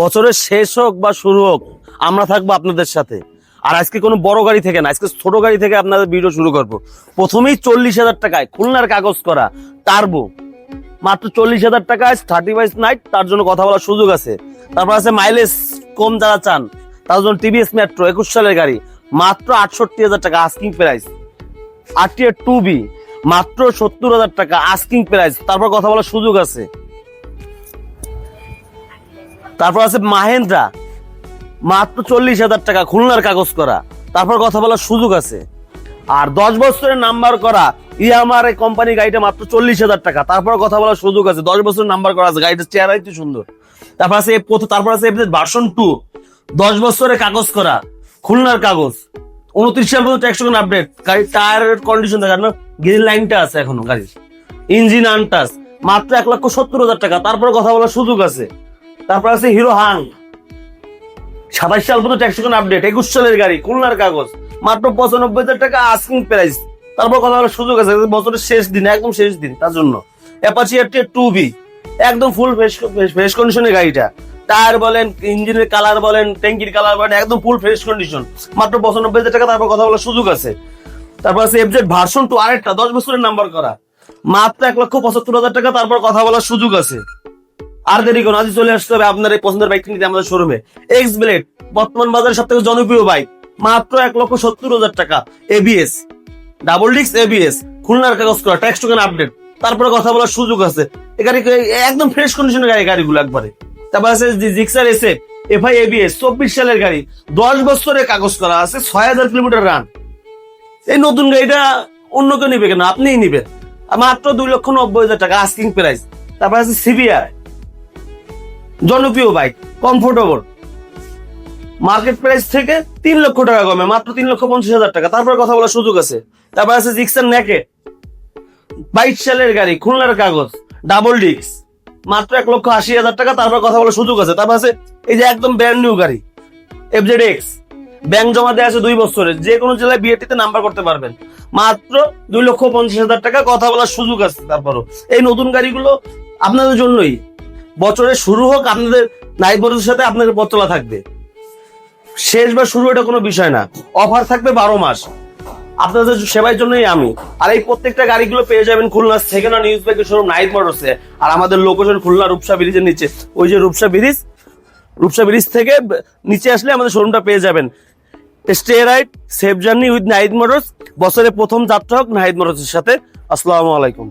বছরের শেষ হোক বা শুরু হোক, আমরা থাকবো আপনাদের সাথে। আর আজকে কোনো বড় গাড়ি থেকে না, আজকে ছোট গাড়ি থেকে আপনাদের ভিডিও শুরু করবো। প্রথমেই 40,000 টাকায় খুলনার কাগজ করা টার্বো, মাত্র 40,000 টাকায় 35 নাইট, তার জন্য কথা বলার সুযোগ আছে। তারপর আছে মাইলেজ কম যারা চান তার জন্য টিভিএস মেট্রো 21 সালের গাড়ি, মাত্র 68,000 টাকা আস্কিং প্রাইস। RTR 2B মাত্র 70,000 টাকা আস্কিং প্রাইস, তারপর কথা বলার সুযোগ আছে। তারপর আছে মাহেন্দ্রা, মাত্র 40,000 টাকা খুলনার কাগজ করা, তারপর কথা বলার সুযোগ আছে। আর 10 বছরের নাম্বার করা ইয়ামার এই কোম্পানি গাড়িটা মাত্র 40,000 টাকা, তারপর কথা বলার সুযোগ আছে। 10 বছরের নাম্বার করা আছে, গাড়িটার চেহারাই তো সুন্দর। তারপর আছে তারপর আছে ভার্সন 2, 10 বছরের কাগজ করা খুলনার কাগজ, 29 সাল পর্যন্ত 100 আপডেট। গাড়ির টায়ারের কন্ডিশন দেখার না, গ্রিন লাইনটা আছে এখনো গাড়ির, ইঞ্জিন আনটাচ, মাত্র 1,70,000 টাকা, তারপর কথা বলার সুযোগ আছে। তারপর আছে হিরো হাং, 27 সাল পর্যন্ত 100 আপডেট, 21 সালের গাড়ি, খুলনার কাগজ, মাত্র 95,000 টাকা আস্কিং প্রাইস, তারপর কথা বলার সুযোগ আছে। বছরের শেষ দিন, একদম শেষ দিন, তার জন্য অ্যাপাচি RTR 2B একদম ফুল ফ্রেশ কন্ডিশনের গাড়িটা, টায়ার বলেন, ইঞ্জিনের কালার বলেন, ট্যাঙ্কির কালার বলেন, একদম ফুল ফ্রেশ কন্ডিশন, মাত্র 95,000 টাকা, তারপর কথা বলার সুযোগ আছে। তারপর আছে FZ ভার্সন 2 আরেকটা 10 বছরের নাম্বার করা, মাত্র 1,75,000 টাকা, তারপর কথা বলার সুযোগ আছে। আর দেরি করুন, আজই চলে আসতে হবে আপনার এই পছন্দের বাইক নিতে আমাদের শোরুমে। এক্স ব্লেড বর্তমান বাজারে সব থেকে জনপ্রিয় বাইক, মাত্র 1,70,000 টাকা, ABS ডাবল ডিস্ক ABS, খুলনার কাগজ করা, ট্যাক্স টোকেন আপডেট, তারপরে কথা বলার সুযোগ আছে। এই গাড়ি একদম ফ্রেশ কন্ডিশনের গাড়িগুলো একবারে। তারপর আছে জিক্সার SF FI ABS 24 সালের গাড়ি, 10 বছরের কাগজ করা আছে, 6,000 কিলোমিটার রান। এই নতুন গাড়িটা অন্য কেউ নিবে কেন, আপনিই নিবেন, মাত্র 2,90,000 টাকা আস্কিং প্রাইস। তারপর আছে CBR জনপ্রিয় বাইক, কমফোর্টেবল, মার্কেট প্রাইস থেকে 3 লক্ষ টাকা কমে, মাত্র 3,50,000 টাকা, তারপর কথা বলার সুযোগ আছে। তারপর আছে জিক্সার নেকেড 22 সালের গাড়ি, খুলনার কাগজ, ডাবল ডিস্ক, মাত্র 1,80,000 টাকা, তারপর কথা বলার সুযোগ আছে। তারপর আছে এই যে একদম ব্র্যান্ড নিউ গাড়ি FZX, ব্যাংক জমা দেওয়া আছে 2 বছরের, যে কোনো জেলায় বিএটিতে নাম্বার করতে পারবেন, মাত্র 2,50,000 টাকা, কথা বলার সুযোগ আছে। তারপরও এই নতুন গাড়িগুলো আপনাদের জন্যই, বছরের শুরু হোক আপনাদের নাইট মোটরসের সাথে আপনাদের পথ চলা থাকবে, শেষ বা শুরু এটা কোনো বিষয় না, অফার থাকবে 12 মাস আপনাদের সেবার জন্যই আমি। আর এই প্রত্যেকটা গাড়িগুলো পেয়ে যাবেন খুলনা সেকেন্ড হ্যান্ড নিউজ বাইকের শোরুম নাইট মোটরসে। আর আমাদের লোকেশন খুলনা রূপসা ব্রিজের নিচে, ওই যে রূপসা ব্রিজ থেকে নিচে আসলে আমাদের শোরুমটা পেয়ে যাবেন। Stay right, safe journey with night motors, বছরের প্রথম যাত্রা হোক নাইট মোটরসের সাথে। আসসালামু আলাইকুম।